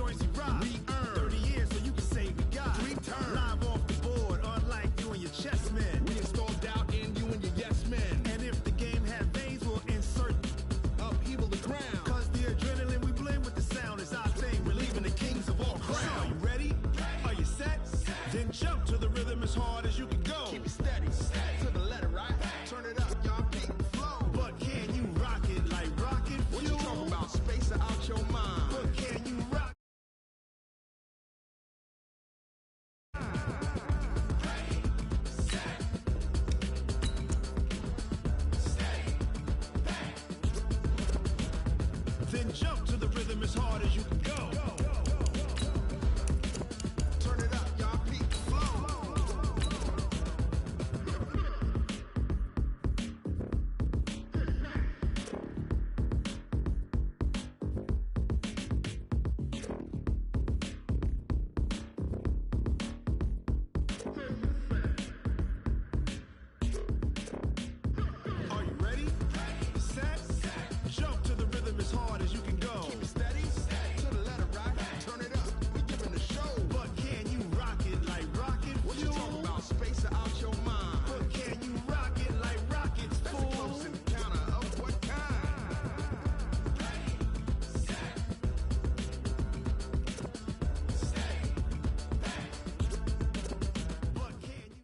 joints we rock. We earn 30 years so you can say we got 3 turns. Live off the board, unlike you and your chess men. We installed doubt in you and your yes men. And if the game had veins, we'll insert upheaval the ground. Cause the adrenaline we blend with the sound is our thing. We're leaving the kings of all crowns. Are you ready? Are you set? Then jump to the rhythm as hard as you can go. Keep it steady, to the letter, right? Turn it up, y'all beat the flow. But can you rock it like rocket fuel? What you talking about? Space out your mind. But can you rock? Then jump to the rhythm as hard as you can go. Turn it up, y'all beat the flow. Are you ready? Set. Jump to the rhythm as hard as you can go. Keep it steady, to the letter, right? Turn it up, we giving the show. But can you rock it like rocket fuel? What you talking about? Space out your mind. But can you rock it like rockets, fool? That's a close encounter of what kind? But can you?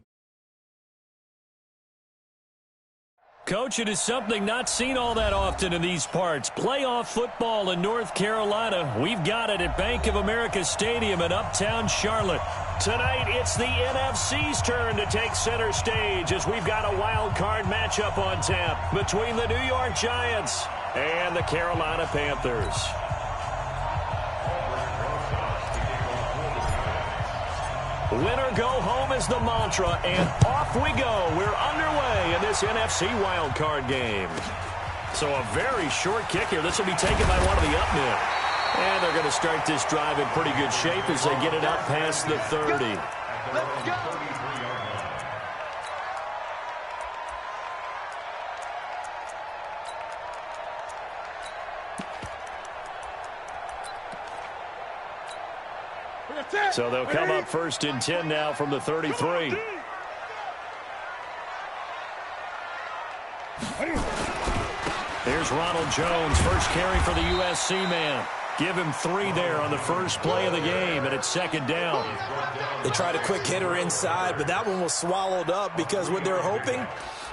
Coach, it is something not seen all that often in these parts. Playoff football in North Carolina. We've got it at Bank of America Stadium in Uptown Charlotte. Tonight, it's the NFC's turn to take center stage as we've got a wild card matchup on tap between the New York Giants and the Carolina Panthers. Win or go home is the mantra, and off we go. We're underway in this NFC wildcard game. So a very short kick here. This will be taken by one of the up men. And they're going to start this drive in pretty good shape as they get it up past the 30. Let's go. So they'll come up 1st and 10 now from the 33. Here's Ronald Jones, first carry for the USC man. Give him 3 there on the first play of the game, and it's 2nd down. They tried a quick hitter inside, but that one was swallowed up because what they're hoping,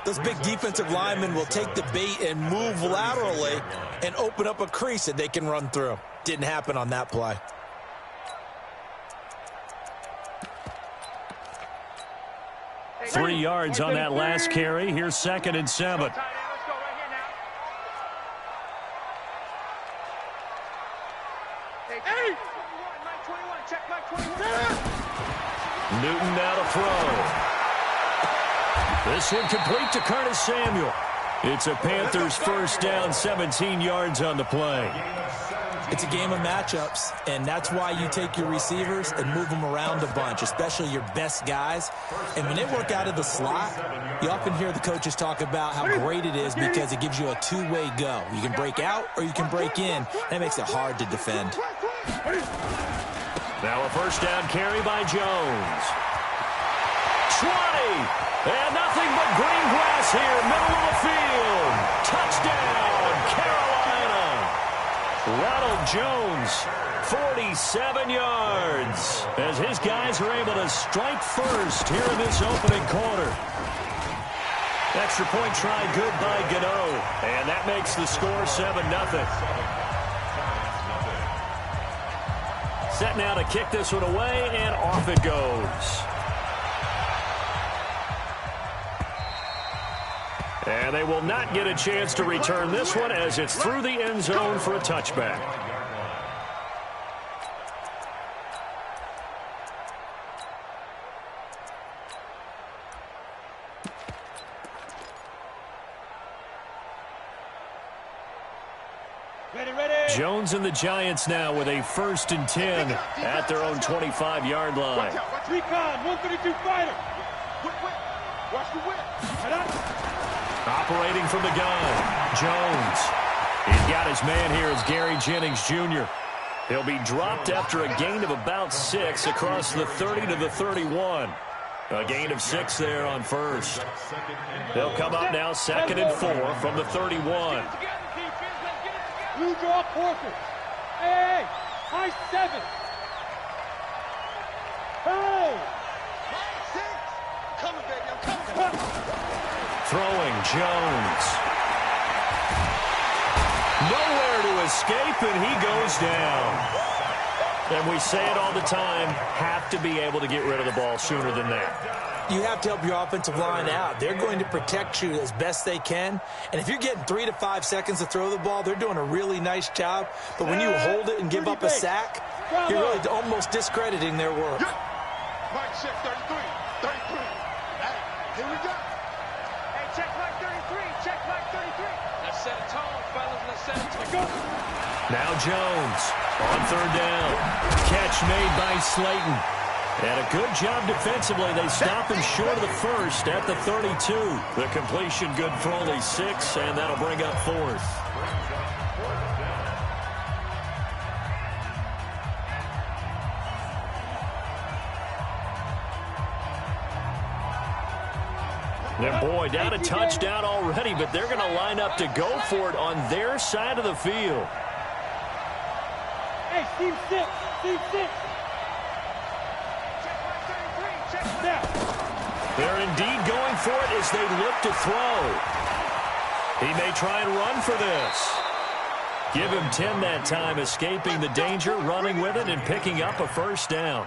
those big defensive linemen will take the bait and move laterally and open up a crease that they can run through. Didn't happen on that play. Three yards on that last carry. Here's 2nd and 7. Newton now to throw. This one complete to Curtis Samuel. It's a Panthers first down, 17 yards on the play. It's a game of matchups, and that's why you take your receivers and move them around a bunch, especially your best guys. And when they work out of the slot, you often hear the coaches talk about how great it is because it gives you a two-way go. You can break out or you can break in. That makes it hard to defend. Now a first down carry by Jones. 20! And nothing but green grass here, middle of the field. Touchdown, Carolina! Ronald Jones, 47 yards, as his guys are able to strike first here in this opening quarter. Extra point try good by Gano, and that makes the score 7-0. Set now to kick this one away, and off it goes. And they will not get a chance to return this one as it's through the end zone for a touchback. Jones and the Giants now with a 1st and 10 at their own 25-yard line. Recon, 132 fighter. Watch the whip. Operating from the gun, Jones. He's got his man here as Gary Jennings Jr. He'll be dropped after a gain of about 6 across the 30 to the 31. A gain of 6 there on first. They'll come up now 2nd and 4 from the 31. Blue draw quarter. Hey, high 7. Hey! Coming, baby, I'm coming. Throwing Jones. Nowhere to escape, and he goes down. And we say it all the time, have to be able to get rid of the ball sooner than that. You have to help your offensive line out. They're going to protect you as best they can. And if you're getting 3 to 5 seconds to throw the ball, they're doing a really nice job. But when you hold it and give up a sack, you're really almost discrediting their work. Mike check 33. 33. Hey, here we go. Hey, check Mike 33. Check Mike 33. Let's set a tone, fellas. Let's set a tone. Now Jones on 3rd down. Catch made by Slayton. And a good job defensively. They stop him short of the first at the 32. The completion good for only 6, and that'll bring up 4th. And boy, down a touchdown already, but they're going to line up to go for it on their side of the field. Hey, Steve 6. Steve 6. Check now. They're indeed going for it as they look to throw. He may try and run for this. Give him 10 that time, escaping the danger, running with it, and picking up a 1st down.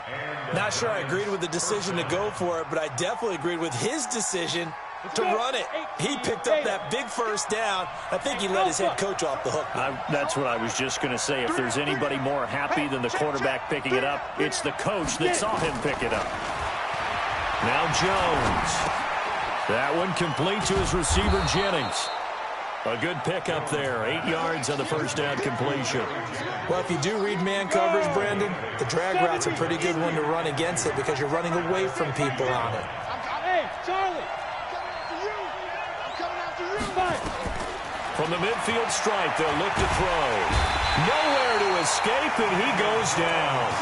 Not sure I agreed with the decision to go for it, but I definitely agreed with his decision to run it. He picked up that big 1st down. I think he let his head coach off the hook. That's what I was just going to say. If there's anybody more happy than the quarterback picking it up, it's the coach that saw him pick it up. Now Jones. That one complete to his receiver, Jennings. A good pickup there. 8 yards on the 1st down completion. Well, if you do read man coverage, Brandon, the drag route's a pretty good one to run against it because you're running away from people on it. Hey, Charlie. I'm coming after you. From the midfield stripe, they'll look to throw. Nowhere to escape, and he goes down.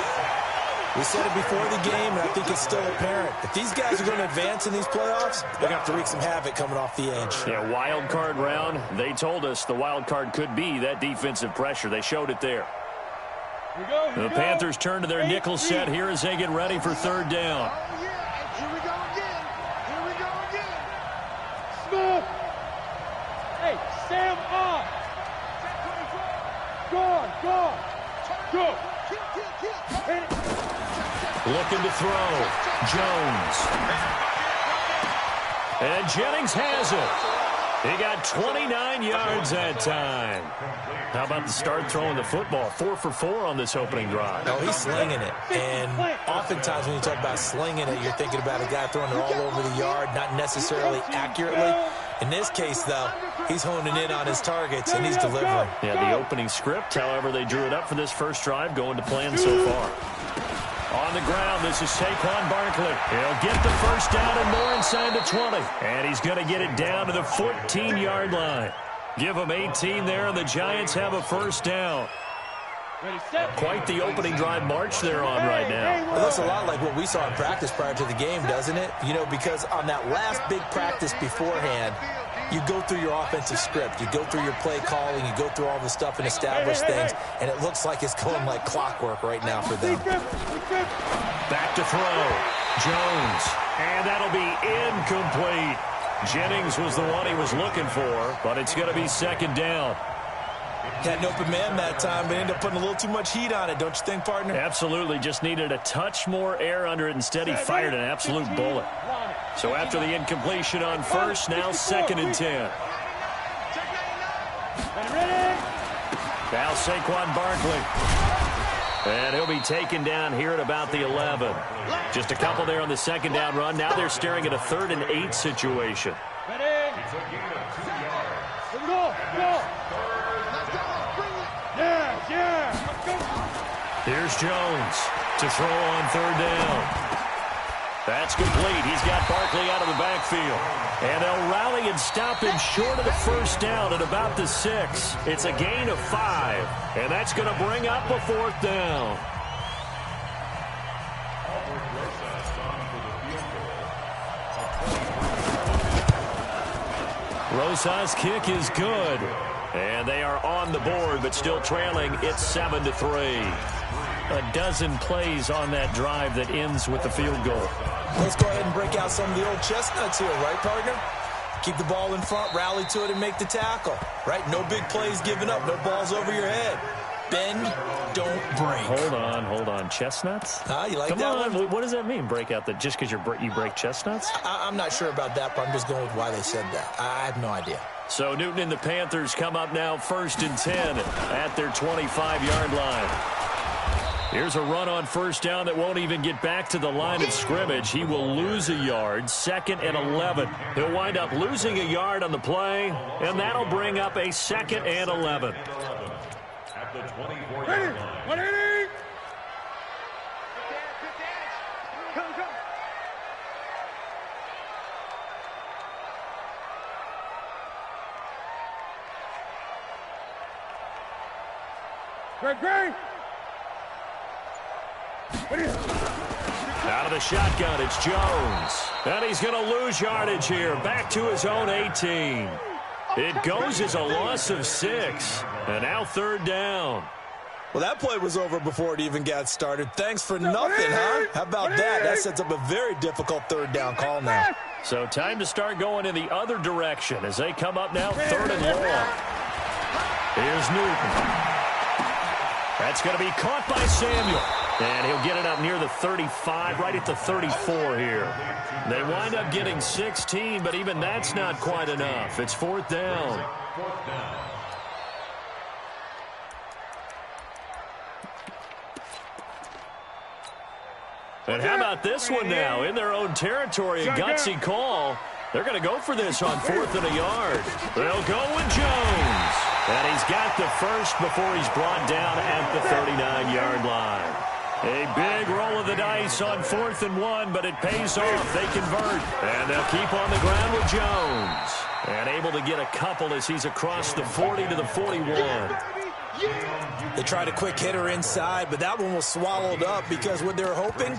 We said it before the game, and I think it's still apparent. If these guys are going to advance in these playoffs, they're going to have to wreak some havoc coming off the edge. Yeah, wild card round. They told us the wild card could be that defensive pressure. They showed it there. The Panthers turn to their nickel set here as they get ready for 3rd down. Oh, yeah. Here we go again. Here we go again. Smith. Hey, Sam on. Go. Hit it. Looking to throw. Jones. And Jennings has it. He got 29 yards that time. How about the start throwing the football? 4 for 4 on this opening drive. Oh, he's slinging it. And oftentimes when you talk about slinging it, you're thinking about a guy throwing it all over the yard, not necessarily accurately. In this case, though, he's honing in on his targets, and he's delivering. Yeah, the opening script, however, they drew it up for this first drive, going to plan so far. On the ground, this is Saquon Barkley. He'll get the 1st down and more inside the 20. And he's going to get it down to the 14-yard line. Give him 18 there, and the Giants have a 1st down. Quite the opening drive march they're on right now. It looks a lot like what we saw in practice prior to the game, doesn't it? You know, because on that last big practice beforehand, you go through your offensive script. You go through your play calling. You go through all the stuff and establish things. And it looks like it's going like clockwork right now for them. Back to throw. Jones. And that'll be incomplete. Jennings was the one he was looking for, but it's going to be 2nd down. Had an open man that time, but ended up putting a little too much heat on it, don't you think, partner? Absolutely. Just needed a touch more air under it. Instead, he fired an absolute bullet. So after the incompletion on 1st, now 2nd and 10. Now Saquon Barkley. And he'll be taken down here at about the 11. Just a couple there on the 2nd down run. Now they're staring at a 3rd and 8 situation. Here's Jones to throw on 3rd down. That's complete. He's got Barkley out of the backfield. And they'll rally and stop him short of the first down at about the 6. It's a gain of 5, and that's going to bring up a 4th down. Rosas' kick is good. And they are on the board, but still trailing. It's 7-3. A dozen plays on that drive that ends with the field goal. Let's go ahead and break out some of the old chestnuts here, right, partner? Keep the ball in front, rally to it, and make the tackle, right? No big plays given up, no balls over your head. Bend, don't break. Hold on. Chestnuts? You like Come that on. one? What does that mean, break out? Just because you break chestnuts? I'm not sure about that, but I'm just going with why they said that. I have no idea. So Newton and the Panthers come up now 1st and 10 at their 25-yard line. Here's a run on 1st down that won't even get back to the line of scrimmage. He will lose a yard, 2nd and 11. He'll wind up losing a yard on the play, and that'll bring up a 2nd and 11. At the 24-yard line. 180! Come. Great. Out of the shotgun, it's Jones. And he's going to lose yardage here, back to his own 18. It goes as a loss of 6, and now 3rd down. Well, that play was over before it even got started. Thanks for nothing, huh? How about that? That sets up a very difficult 3rd down call now. So time to start going in the other direction as they come up now 3rd and long. Here's Newton. That's going to be caught by Samuel. And he'll get it up near the 35, right at the 34 here. They wind up getting 16, but even that's not quite enough. It's 4th down. And how about this one now? In their own territory, a gutsy call. They're going to go for this on 4th and a yard. They'll go with Jones. And he's got the first before he's brought down at the 39-yard line. A big roll of the dice on 4th and 1, but it pays off. They convert, and they'll keep on the ground with Jones. And able to get a couple as he's across the 40 to the 41. They tried a quick hitter inside, but that one was swallowed up because what they're hoping,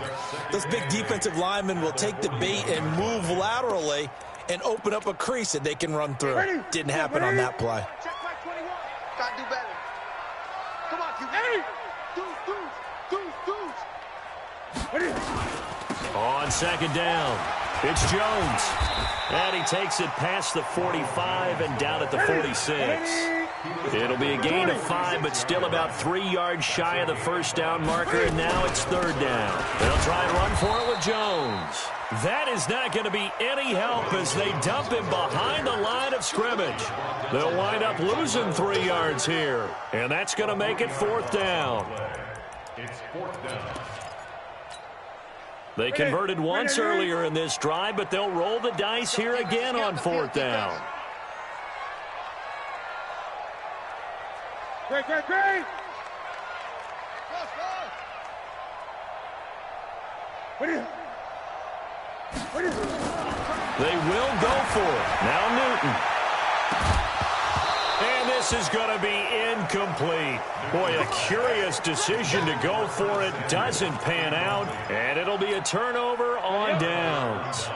those big defensive linemen will take the bait and move laterally and open up a crease that they can run through. Didn't happen on that play. Check back 21. Gotta do better. Come on, QB. On 2nd down, it's Jones. And he takes it past the 45 and down at the 46. It'll be a gain of 5, but still about 3 yards shy of the first down marker, and now it's 3rd down. They'll try and run for it with Jones. That is not going to be any help as they dump him behind the line of scrimmage. They'll wind up losing 3 yards here, and that's going to make it 4th down. It's 4th down. They converted once earlier in this drive, but they'll roll the dice here again on 4th down. Great. They will go for it. Now Newton. And this is going to be incomplete. Boy, a curious decision to go for it. Doesn't pan out, and it'll be a turnover on downs.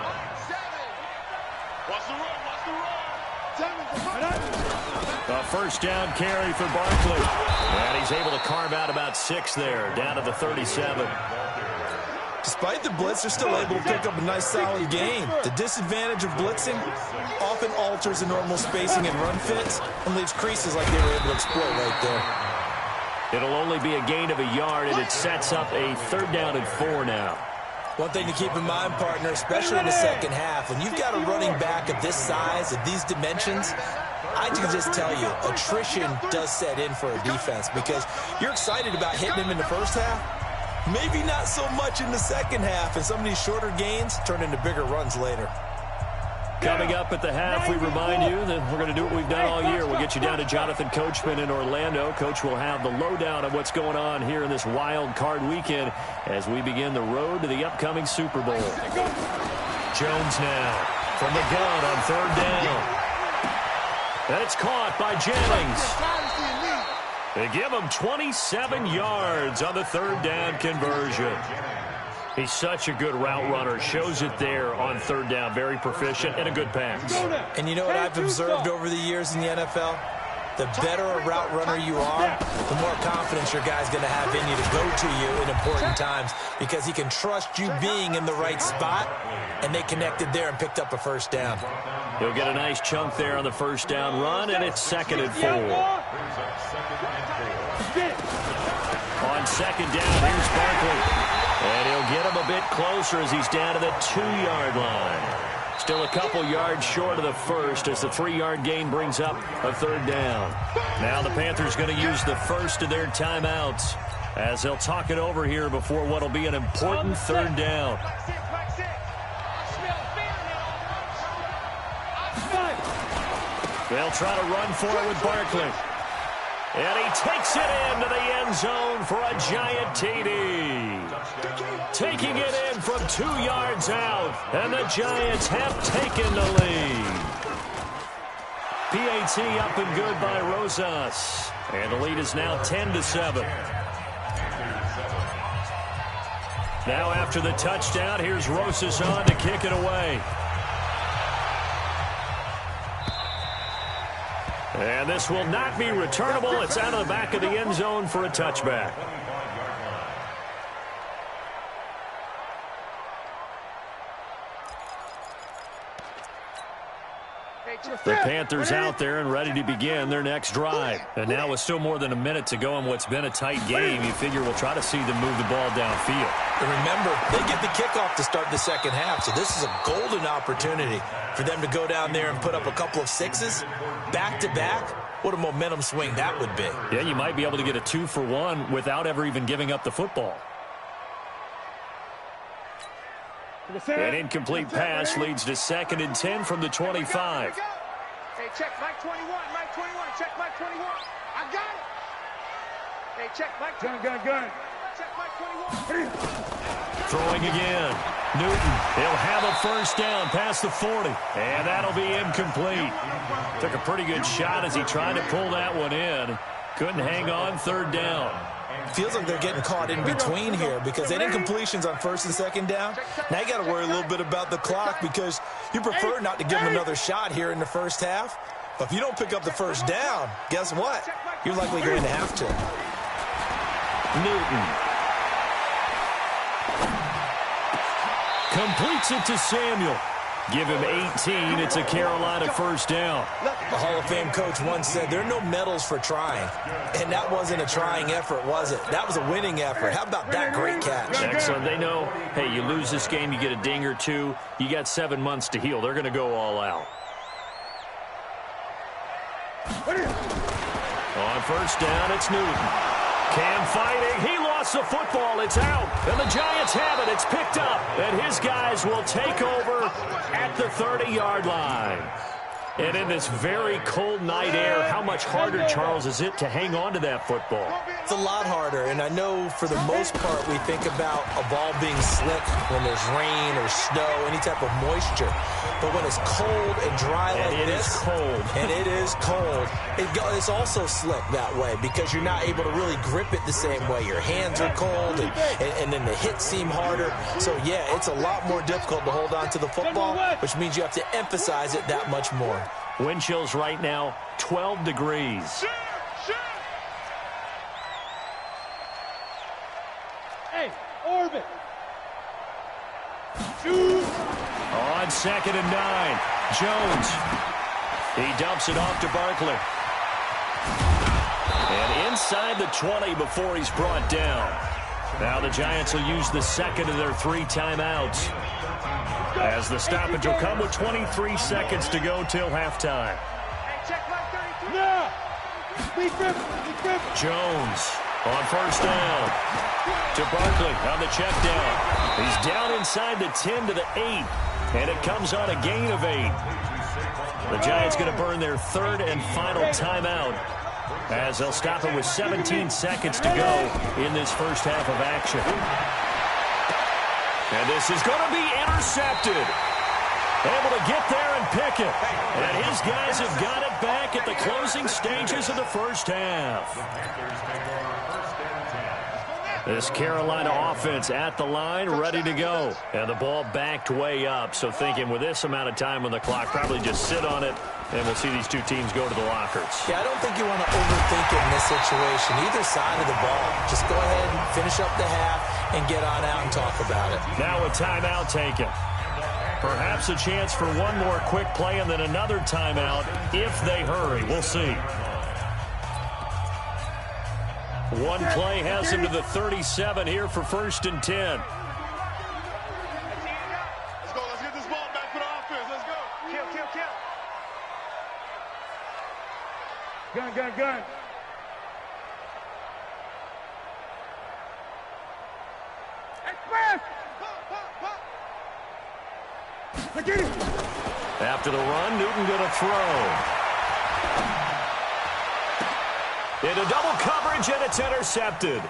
A first down carry for Barkley. And he's able to carve out about 6 there, down to the 37. Despite the blitz, they're still able to pick up a nice solid gain. The disadvantage of blitzing often alters the normal spacing and run fits and leaves creases like they were able to exploit right there. It'll only be a gain of a yard, and it sets up a 3rd down and 4 now. One thing to keep in mind, partner, especially in the second half, when you've got a running back of this size, of these dimensions, I can just tell you, attrition does set in for a defense because you're excited about hitting him in the first half. Maybe not so much in the second half, and some of these shorter gains turn into bigger runs later. Coming up at the half, we remind you that we're going to do what we've done all year. We'll get you down to Jonathan Coachman in Orlando. Coach will have the lowdown of what's going on here in this wild card weekend as we begin the road to the upcoming Super Bowl. Jones now from the gun on 3rd down. And it's caught by Jennings. They give him 27 yards on the third down conversion. He's such a good route runner. Shows it there on third down. Very proficient and a good pass. And you know what I've observed over the years in the NFL? The better a route runner you are, the more confidence your guy's going to have in you to go to you in important times because he can trust you being in the right spot, and they connected there and picked up a first down. He'll get a nice chunk there on the first down run, and it's 2nd and 4. On 2nd down, here's Barkley. And he'll get him a bit closer as he's down to the 2-yard line. Still a couple yards short of the first as the 3-yard gain brings up a third down. Now the Panthers going to use the first of their timeouts as they'll talk it over here before what will be an important third down. They'll try to run for it with Barkley. And he takes it into the end zone for a giant TD. Taking it in from 2 yards out. And the Giants have taken the lead. PAT up and good by Rosas. And the lead is now 10-7. Now after the touchdown, here's Rosas on to kick it away. And this will not be returnable. It's out of the back of the end zone for a touchback. The Panthers out there and ready to begin their next drive. And now with still more than a minute to go in what's been a tight game, you figure we'll try to see them move the ball downfield. And remember, they get the kickoff to start the second half, so this is a golden opportunity for them to go down there and put up a couple of sixes back-to-back. What a momentum swing that would be. Yeah, you might be able to get a 2-for-1 without ever even giving up the football. An incomplete pass leads to 2nd and 10 from the 25. Hey, check Mike 21, Mike 21, check Mike 21. I got it. Hey, check Mike 21. Gun. Check Mike 21. Throwing again. Newton, he'll have a first down past the 40. And that'll be incomplete. Took a pretty good shot as he tried to pull that one in. Couldn't hang on third down. Feels like they're getting caught in between here because they did incompletions on 1st and 2nd down. Now you got to worry a little bit about the clock because you prefer not to give them another shot here in the first half. But if you don't pick up the first down, guess what? You're likely going to have to. Newton completes it to Samuel. Give him 18. It's a Carolina first down. The Hall of Fame coach once said there are no medals for trying. And that wasn't a trying effort, was it? That was a winning effort. How about that great catch? Excellent. They know, hey, you lose this game, you get a ding or two. You got 7 months to heal. They're going to go all out. On first down, it's Newton. Cam fighting. He lost the football. It's out. And the Giants have it. It's picked up. And his guys will take over at the 30-yard line. And in this very cold night air, how much harder, Charles, is it to hang on to that football? It's a lot harder, and I know for the most part we think about a ball being slick when there's rain or snow, any type of moisture. But when it's cold and dry like this, and it is cold, it's also slick that way because you're not able to really grip it the same way. Your hands are cold, and then the hits seem harder. So, yeah, it's a lot more difficult to hold on to the football, which means you have to emphasize it that much more. Wind chills right now, 12 degrees. Hey, orbit. On 2nd and 9, Jones. He dumps it off to Barkley. And inside the 20 before he's brought down. Now the Giants will use the second of their 3 timeouts. As the stoppage will come with 23 seconds to go till halftime. Jones on first down. To Barkley on the check down. He's down inside the 10 to the 8. And it comes on a gain of 8. The Giants going to burn their 3rd and final timeout as they'll stop it with 17 seconds to go in this first half of action. And this is going to be intercepted. Able to get there and Pickett. And his guys have got it back at the closing stages of the first half. This Carolina offense at the line, ready to go. And the ball backed way up, so thinking with this amount of time on the clock, probably just sit on it, and we'll see these two teams go to the lockers. Yeah, I don't think you want to overthink it in this situation. Either side of the ball, just go ahead and finish up the half and get on out and talk about it. Now a timeout taken. Perhaps a chance for one more quick play and then another timeout if they hurry. We'll see. One play has him to the 37 here for 1st and 10. Let's go. Let's get this ball back for the offense. Let's go. Kill, kill, kill. Gun, gun, gun. Express! I get it. After the run, Newton going to throw. Into double coverage, and it's intercepted.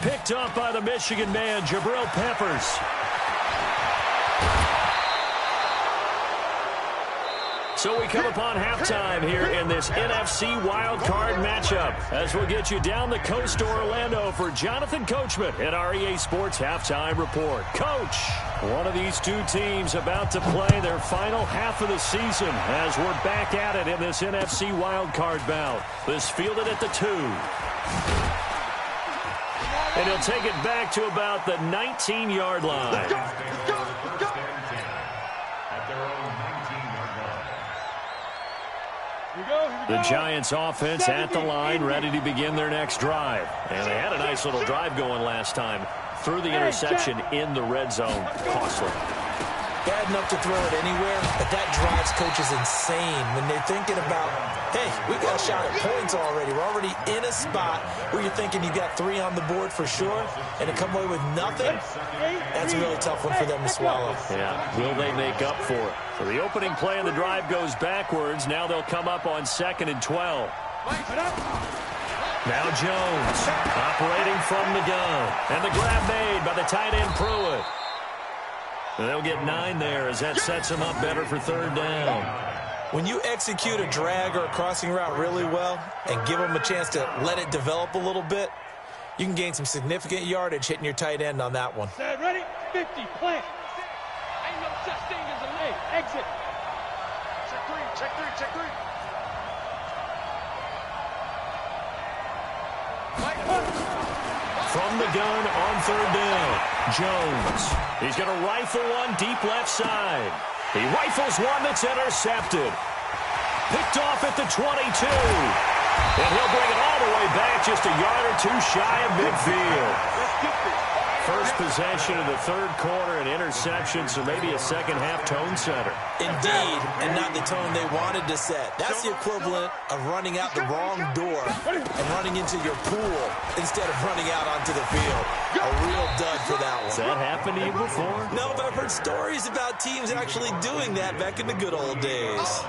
Picked up by the Michigan man, Jabril Peppers. So we come upon halftime here in this NFC wildcard matchup as we'll get you down the coast to Orlando for Jonathan Coachman at our EA Sports Halftime Report. Coach, one of these two teams about to play their final half of the season as we're back at it in this NFC wildcard bout. This fielded at the 2. And he'll take it back to about the 19-yard line. Let's go. Let's go. Let's go. The Giants offense at the line, ready to begin their next drive. And they had a nice little drive going last time. Threw the interception in the red zone. Costly. Bad enough to throw it anywhere, but that drives coaches insane when they're thinking about, hey, we got a shot at points already. We're already in a spot where you're thinking you got 3 on the board for sure, and to come away with nothing, that's a really tough one for them to swallow. Yeah, will they make up for it? So the opening play of the drive goes backwards. Now they'll come up on 2nd and 12. Now Jones operating from the gun. And the grab made by the tight end Pruitt. And they'll get 9 there as that sets them up better for 3rd down. When you execute a drag or a crossing route really well and give them a chance to let it develop a little bit, you can gain some significant yardage hitting your tight end on that one. Set, ready? 50, plant. Ain't no such thing as a late. Exit. Check 3, check 3, check 3. From the gun on 3rd down, Jones. He's going to rifle one deep left side. He rifles one that's intercepted. Picked off at the 22. And he'll bring it all the way back just a yard or 2 shy of midfield. First possession of the 3rd quarter, an interception, so maybe a second-half tone setter. Indeed, and not the tone they wanted to set. That's the equivalent of running out the wrong door and running into your pool instead of running out onto the field. A real dud for that one. Has that happened to you before? No, but I've heard stories about teams actually doing that back in the good old days.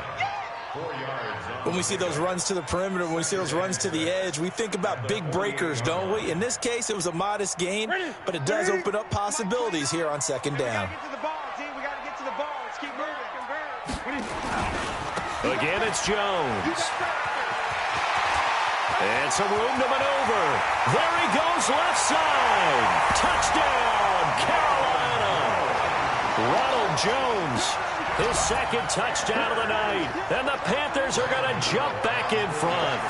When we see those runs to the perimeter, when we see those runs to the edge, we think about big breakers, don't we? In this case, it was a modest gain, but it does open up possibilities here on 2nd down. Get to the ball, team. We got to get to the ball. Let's keep moving. Again, it's Jones. And some room to maneuver. There he goes, left side. Touchdown, Carolina. Ronald Jones, his 2nd touchdown of the night. And the Panthers are going to jump back in front.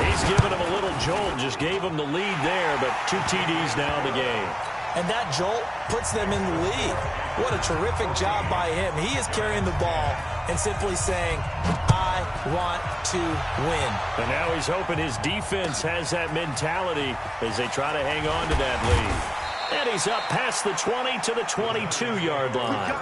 He's given him a little jolt, just gave him the lead there, but 2 TDs now in the game. And that jolt puts them in the lead. What a terrific job by him. He is carrying the ball and simply saying, I want to win. And now he's hoping his defense has that mentality as they try to hang on to that lead. And he's up past the 20 to the 22-yard line.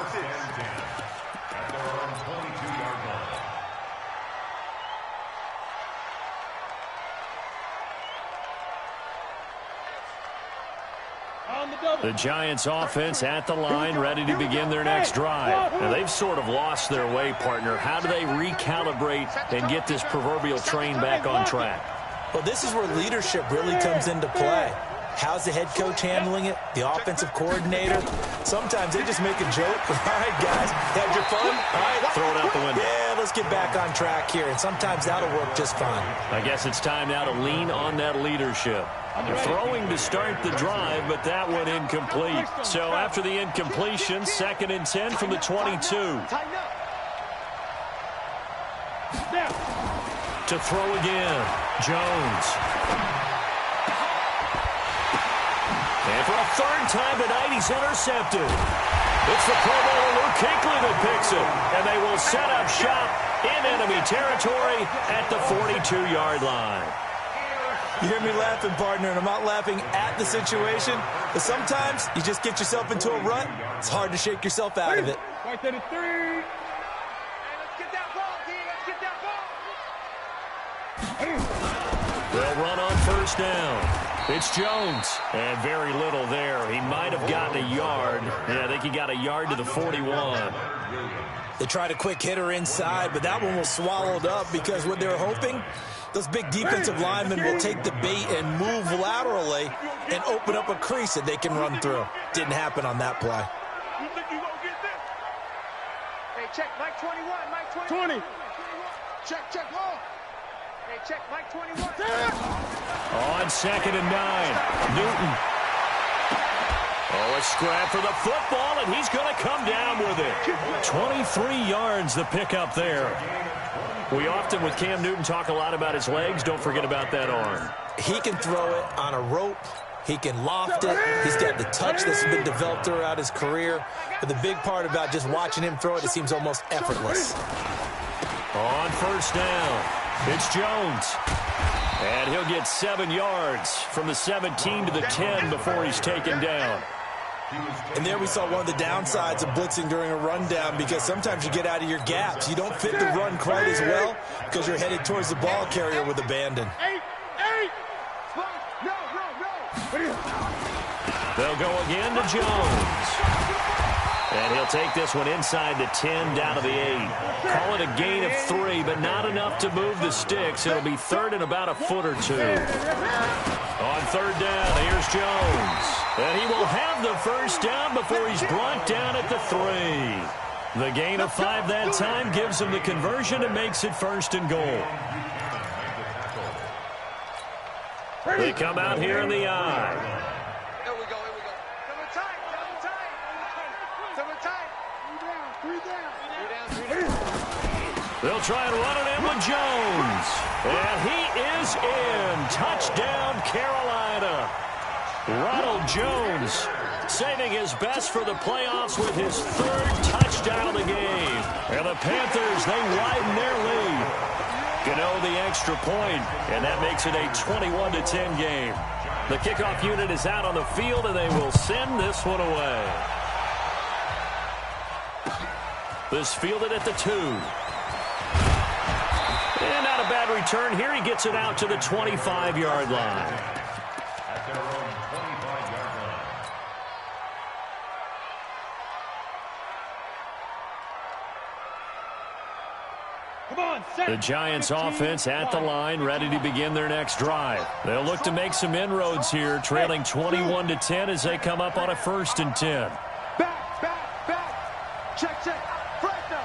The Giants offense at the line, ready to begin their next drive. And they've sort of lost their way, partner. How do they recalibrate and get this proverbial train back on track? Well, this is where leadership really comes into play. How's the head coach handling it? The offensive coordinator? Sometimes they just make a joke. All right, guys, had your fun? All right, throw it out the window. Yeah, let's get back on track here, and sometimes that'll work just fine. I guess it's time now to lean on that leadership. Throwing to start the drive, but that one incomplete. So after the incompletion, 2nd and 10 from the 22. To throw again, Jones. And for a 3rd time tonight, he's intercepted. It's the Pro Bowler Luke Kuechly that picks it. And they will set up shop in enemy territory at the 42-yard line. You hear me laughing, partner, and I'm not laughing at the situation. But sometimes you just get yourself into a rut. It's hard to shake yourself out of it. Right to the 3. Hey, let's get that ball, D. Let's get that ball. They'll run on 1st down. It's Jones. And very little there. He might have gotten a yard. Yeah, I think he got a yard to the 41. They tried a quick hitter inside, but that one was swallowed up because what they were hoping, those big defensive linemen will take the bait and move laterally and open up a crease that they can run through. Didn't happen on that play. You think you gonna get this? Hey, check Mike 21. Mike 21. 20. Check ball. Hey, check Mike 21. On 2nd and 9, Newton. Oh, a scrap for the football, and he's going to come down with it. 23 yards the pickup there. We often, with Cam Newton, talk a lot about his legs. Don't forget about that arm. He can throw it on a rope. He can loft it. He's got the touch that's been developed throughout his career. But the big part about just watching him throw it, it seems almost effortless. On 1st down, it's Jones. And he'll get 7 yards from the 17 to the 10 before he's taken down. And there we saw one of the downsides of blitzing during a rundown, because sometimes you get out of your gaps. You don't fit the run quite as well because you're headed towards the ball carrier with abandon. 8. No. They'll go again to Jones. And he'll take this one inside the 10, down to the 8. Call it a gain of 3, but not enough to move the sticks. It'll be 3rd and about a foot or 2. On 3rd down, here's Jones. And he will have the 1st down before he's brought down at the 3. The gain of 5 that time gives him the conversion and makes it 1st and goal. They come out here in the eye. Here we go. Double tight. Three down. They'll try and run it in with Jones. And he is in. Touchdown, Carolina. Ronald Jones saving his best for the playoffs with his 3rd touchdown of the game. And the Panthers, they widen their lead. Gano the extra point, and that makes it a 21-10 game. The kickoff unit is out on the field, and they will send this one away. This fielded at the 2. And not a bad return here. He gets it out to the 25-yard line. The Giants offense at the line, ready to begin their next drive. They'll look to make some inroads here, trailing 21-10 as they come up on a 1st and 10. Back. Check. Fresno.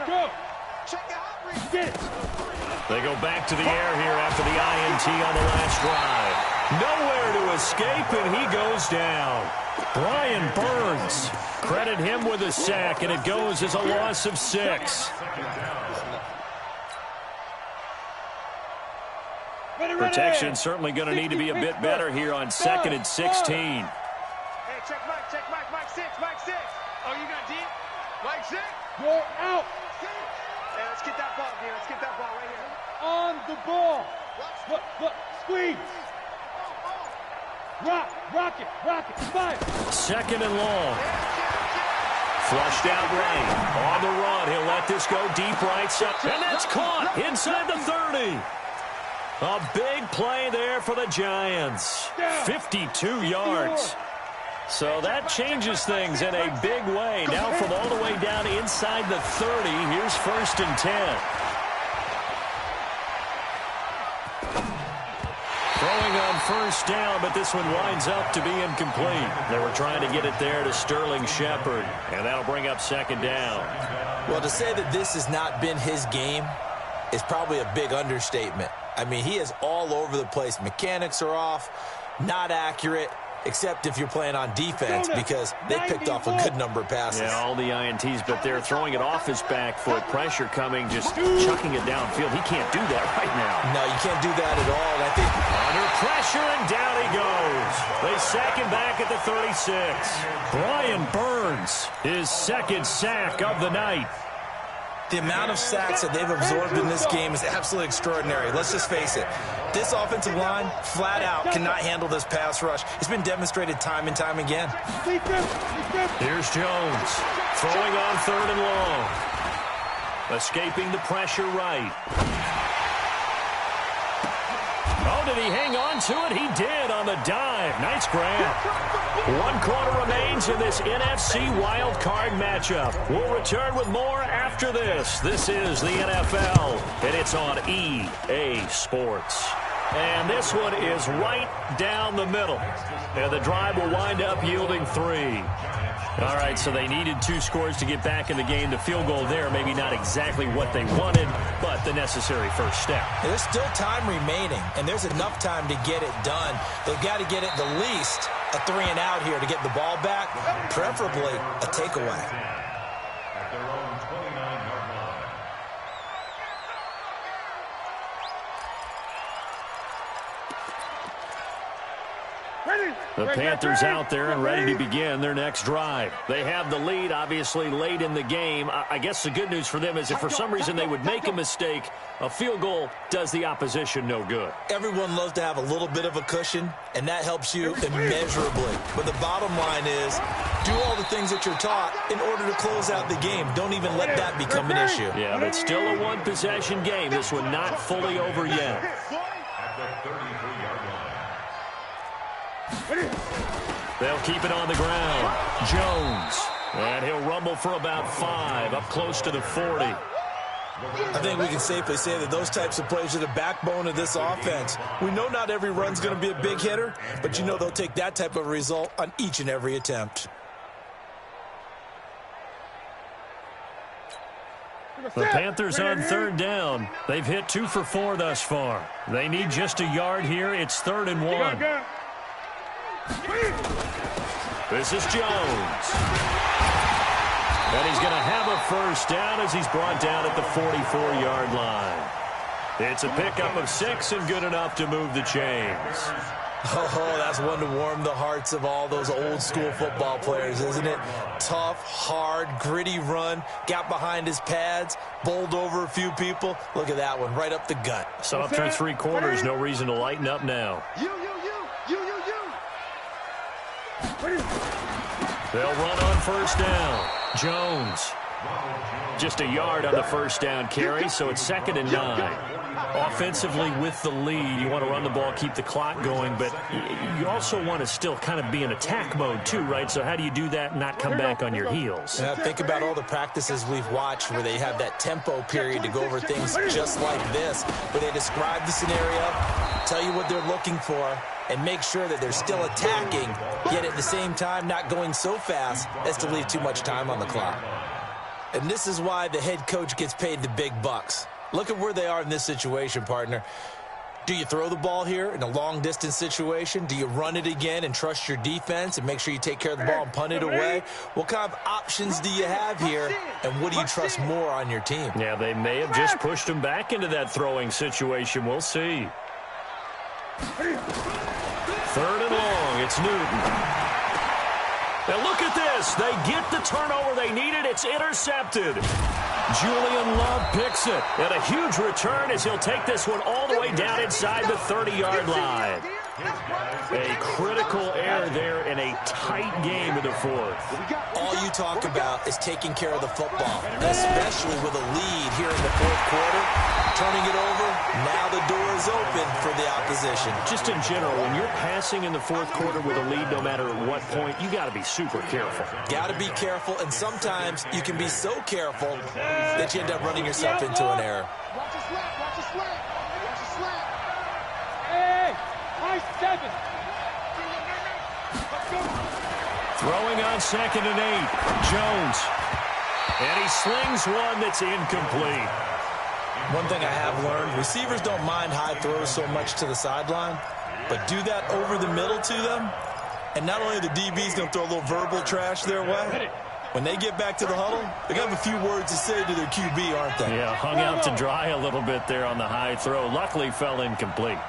Go. Check out. Get it. They go back to the air here after the INT on the last drive. Nowhere to escape, and he goes down. Brian Burns, credit him with a sack, and it goes as a loss of 6. Protection certainly going to need to be a bit better here on 2nd and 16. Hey, check Mike. Mike 6. Oh, you got D? Mike 6? You're out. Hey, let's get that ball, D. Let's get that ball right here. On the ball. Look. Squeeze. Rock it. Fire. 2nd and long. Flushed out right. On the run. He'll let this go deep right side. And that's caught inside the 30. A big play there for the Giants. 52 yards. So that changes things in a big way. Now from all the way down inside the 30, here's 1st and 10. Throwing on first down, but this one winds up to be incomplete. They were trying to get it there to Sterling Shepard, and that'll bring up second down. Well, to say that this has not been his game is probably a big understatement. I mean, he is all over the place. Mechanics are off, not accurate, except if you're playing on defense, because they picked off a good number of passes. Yeah, all the INTs, but they're throwing it off his back foot. Pressure coming, just chucking it downfield. He can't do that right now. No, you can't do that at all. And I think under pressure, and down he goes. They sack him back at the 36. Brian Burns, his second sack of the night. the amount of sacks that they've absorbed in this game is absolutely extraordinary. Let's just face it. This offensive line, flat out, cannot handle this pass rush. It's been demonstrated time and time again. Here's Jones, throwing on 3rd and long. Escaping the pressure right. Oh, did he hang on to it? He did on the dive. Nice grab. 1 quarter remains in this NFC Wild Card matchup. We'll return with more after this. This is the NFL, and it's on EA Sports. And this one is right down the middle. And the drive will wind up yielding 3. All right, so they needed 2 scores to get back in the game. The field goal there, maybe not exactly what they wanted, but the necessary first step. There's still time remaining, and there's enough time to get it done. They've got to get it the least a 3 and out here to get the ball back, preferably a takeaway. The Panthers out there and ready to begin their next drive. They have the lead, obviously, late in the game. I guess the good news for them is if for some reason they would make a mistake, a field goal does the opposition no good. Everyone loves to have a little bit of a cushion, and that helps you immeasurably. But the bottom line is, do all the things that you're taught in order to close out the game. Don't even let that become an issue. Yeah, but still a one-possession game. This one not fully over yet. They'll keep it on the ground. Jones. And he'll rumble for about 5, up close to the 40. I think we can safely say that those types of plays are the backbone of this offense. We know not every run's going to be a big hitter, but you know they'll take that type of result on each and every attempt. The Panthers on 3rd down. They've hit 2 for 4 thus far. They need just a yard here. It's 3rd and 1. This is Jones. And he's going to have a first down as he's brought down at the 44-yard line. It's a pickup of 6 and good enough to move the chains. Oh, that's one to warm the hearts of all those old-school football players, isn't it? Tough, hard, gritty run, got behind his pads, bowled over a few people. Look at that one, right up the gut. So up through 3 quarters, no reason to lighten up now. They'll run on 1st down. Jones. Just a yard on the 1st down carry, so it's 2nd and 9. Offensively with the lead, you want to run the ball, keep the clock going, but you also want to still kind of be in attack mode too, right? So how do you do that and not come back on your heels? Now think about all the practices we've watched where they have that tempo period to go over things just like this, where they describe the scenario, tell you what they're looking for, and make sure that they're still attacking, yet at the same time not going so fast as to leave too much time on the clock. And this is why the head coach gets paid the big bucks. Look at where they are in this situation, partner. Do you throw the ball here in a long-distance situation? Do you run it again and trust your defense and make sure you take care of the ball and punt it away? What kind of options do you have here, and what do you trust more on your team? Yeah, they may have just pushed him back into that throwing situation. We'll see. 3rd and long. It's Newton. Now look at this. They get the turnover they needed. It's intercepted. Julian Love picks it. And a huge return as he'll take this one all the way down inside the 30-yard line. A critical error there in a tight game in the 4th. All you talk about is taking care of the football, especially with a lead here in the 4th quarter. Turning it over, now the door is open for the opposition. Just in general, when you're passing in the 4th quarter with a lead, no matter at what point, you got to be super careful. Got to be careful, and sometimes you can be so careful that you end up running yourself into an error. Watch a slap, watch a slap, watch a slap. Hey, High 7. Throwing on 2nd and 8. Jones. And he slings one that's incomplete. One thing I have learned, receivers don't mind high throws so much to the sideline, but do that over the middle to them, and not only the DB's going to throw a little verbal trash their way, when they get back to the huddle, they're going to have a few words to say to their QB, aren't they? Yeah, hung out to dry a little bit there on the high throw. Luckily fell incomplete.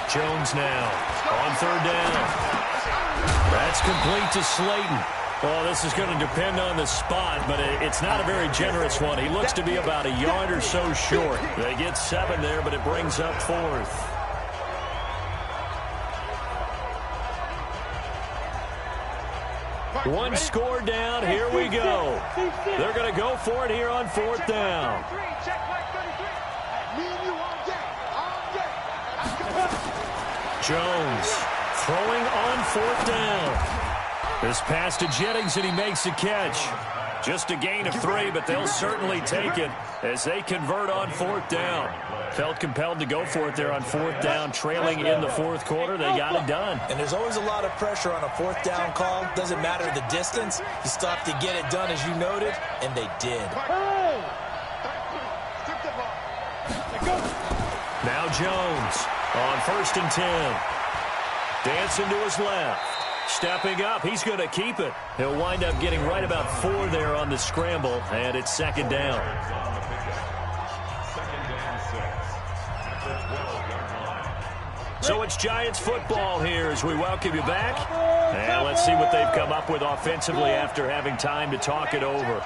Jones now on 3rd down. That's complete to Slayton. Well, this is going to depend on the spot, but it's not a very generous one. He looks to be about a yard or so short. They get 7 there, but it brings up 4th. One score down. Here we go. They're going to go for it here on 4th down. Jones throwing on 4th down. This pass to Jennings, and he makes the catch. Just a gain of 3, but they'll certainly take it as they convert on 4th down. Felt compelled to go for it there on 4th down, trailing in the 4th quarter. They got it done. And there's always a lot of pressure on a 4th down call. Doesn't matter the distance. You stop to get it done, as you noted, and they did. Now Jones on 1st and 10. Dancing to his left. Stepping up, he's going to keep it. He'll wind up getting right about 4 there on the scramble, and it's 2nd down. So it's Giants football here as we welcome you back. And let's see what they've come up with offensively after having time to talk it over.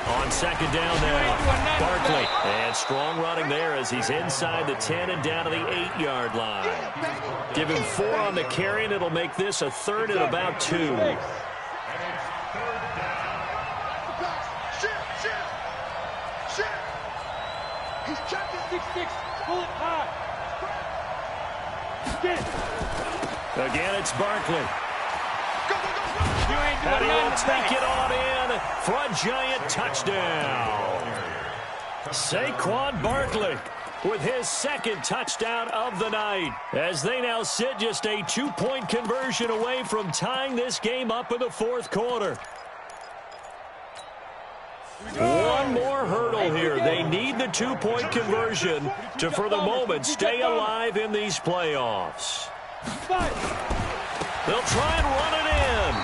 On 2nd down now, Barkley. And strong running there as he's inside the 10 and down to the 8-yard line. Give him 4 on the carry, and it'll make this a 3rd and about 2. He's checking 6-6. Pull it high. Again, it's Barkley. You ain't And doing he'll nothing. take it on in for a Giant touchdown. Saquon Barkley with his 2nd touchdown of the night, as they now sit just a 2-point conversion away from tying this game up in the 4th quarter. One more hurdle here. They need the 2-point conversion to, for the moment, stay alive in these playoffs. They'll try and run it in.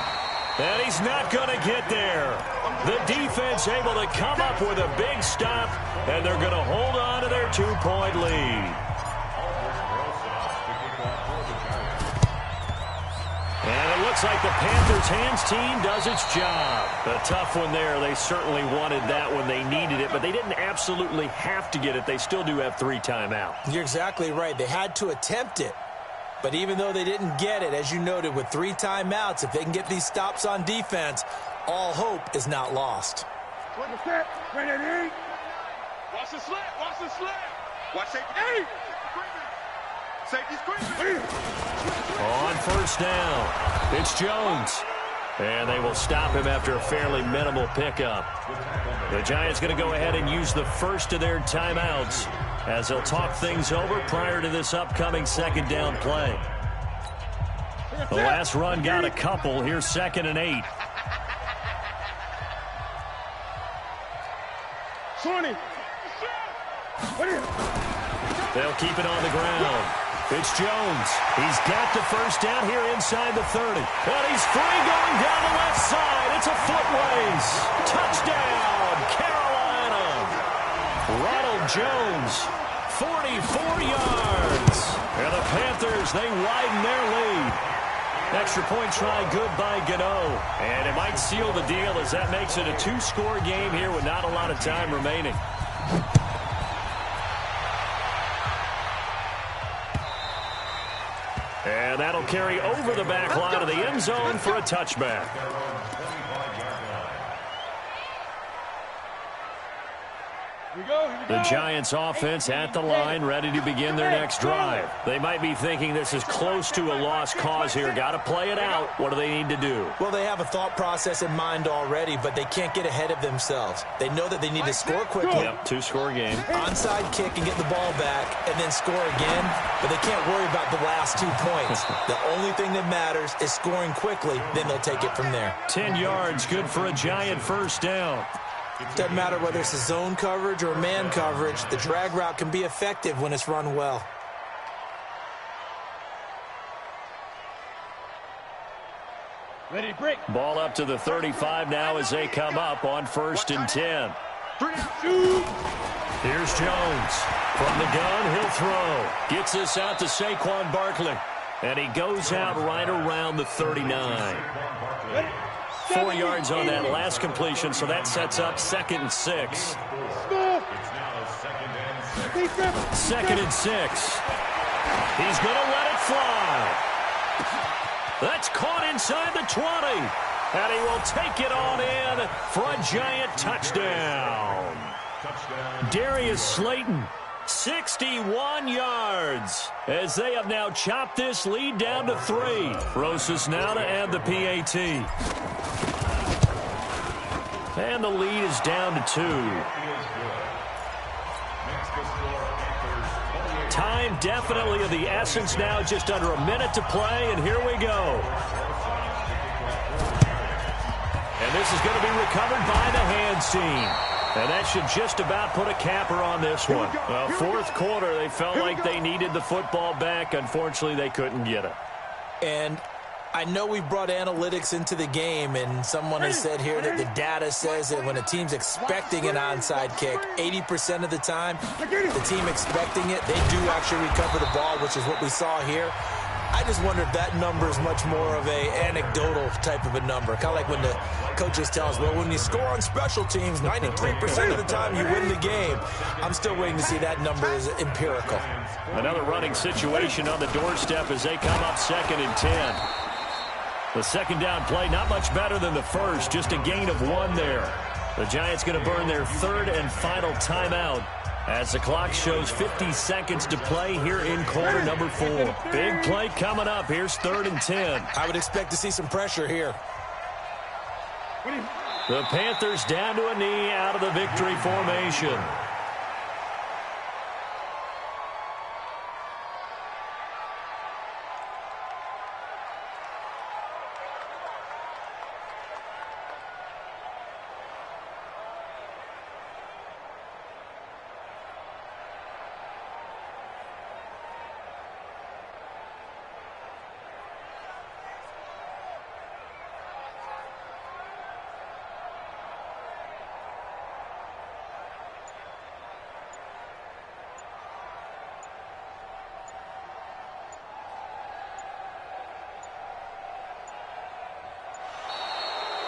And he's not going to get there. The defense able to come up with a big stop, and they're going to hold on to their 2-point lead. And it looks like the Panthers' hands team does its job. A tough one there. They certainly wanted that when they needed it, but they didn't absolutely have to get it. They still do have 3 timeouts. You're exactly right. They had to attempt it. But even though they didn't get it, as you noted, with 3 timeouts, if they can get these stops on defense, all hope is not lost. Watch the slant. Watch the slant. Watch safety. Safety screen. On 1st down, it's Jones. And they will stop him after a fairly minimal pickup. The Giants going to go ahead and use the first of their timeouts as they'll talk things over prior to this upcoming 2nd down play. The last run got a couple. Here's 2nd and 8. 20. They'll keep it on the ground. It's Jones. He's got the first down here inside the 30. And he's free going down the left side. It's a foot race. Touchdown, Carolina. Ronald Jones, 44 yards. And the Panthers, they widen their lead. Extra point try good by Gano. And it might seal the deal as that makes it a 2-score game here with not a lot of time remaining. And that'll carry over the back line of the end zone for a touchback. The Giants offense at the line, ready to begin their next drive. They might be thinking this is close to a lost cause here. Got to play it out. What do they need to do? Well, they have a thought process in mind already, but they can't get ahead of themselves. They know that they need to score quickly. Yep, two-score game. Onside kick and get the ball back and then score again, but they can't worry about the last 2 points. The only thing that matters is scoring quickly, then they'll take it from there. 10 yards, good for a Giant first down. Doesn't matter whether it's a zone coverage or man coverage, the drag route can be effective when it's run well. Ready, break. Ball up to the 35 now as they come up on 1st and 10. Here's Jones. From the gun, he'll throw. Gets this out to Saquon Barkley. And he goes out right around the 39. 4 yards on that last completion, so that sets up 2nd and 6. 2nd and 6. He's going to let it fly. That's caught inside the 20. And he will take it on in for a Giant touchdown. Darius Slayton, 61 yards, as they have now chopped this lead down to 3. Rosas now to add the PAT. And the lead is down to 2. Time definitely of the essence now, just under a minute to play, and here we go. And this is going to be recovered by the hands team. And that should just about put a capper on this one. Well, 4th quarter, they felt like they needed the football back. Unfortunately, they couldn't get it. And I know we brought analytics into the game, and someone has said here that the data says that when a team's expecting an onside kick, 80% of the time, the team expecting it, they do actually recover the ball, which is what we saw here. I just wonder if that number is much more of a anecdotal type of a number. Kind of like when the coaches tell us, well, when you score on special teams, 93% of the time you win the game. I'm still waiting to see that number is empirical. Another running situation on the doorstep as they come up 2nd and 10. The second down play, not much better than the first, just a gain of 1 there. The Giants going to burn their 3rd and final timeout as the clock shows 50 seconds to play here in quarter number 4. Big play coming up. Here's 3rd and 10. I would expect to see some pressure here. The Panthers down to a knee out of the victory formation.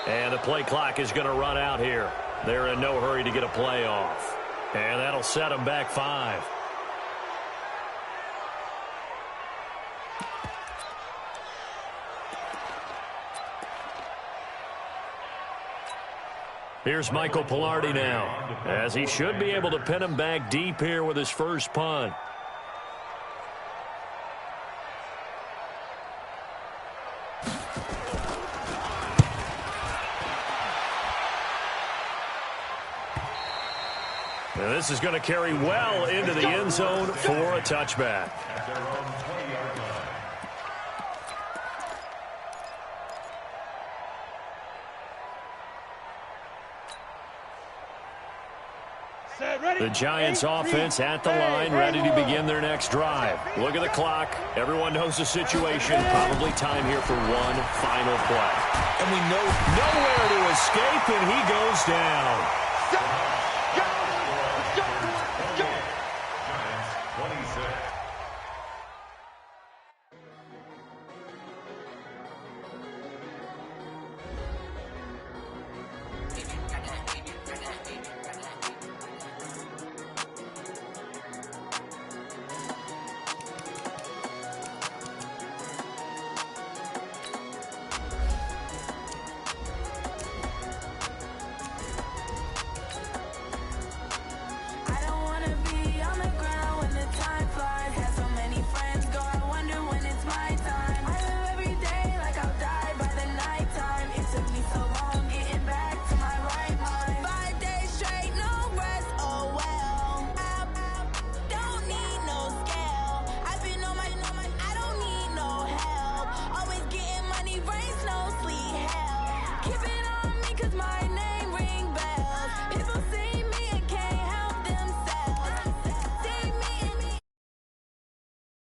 And the play clock is going to run out here. They're in no hurry to get a play off. And that'll set them back 5. Here's Michael Palardy now, as he should be able to pin him back deep here with his first punt. And this is going to carry well into the end zone for a touchback. The Giants offense at the line, ready to begin their next drive. Look at the clock. Everyone knows the situation. Probably time here for one final play. And we know nowhere to escape, and he goes down.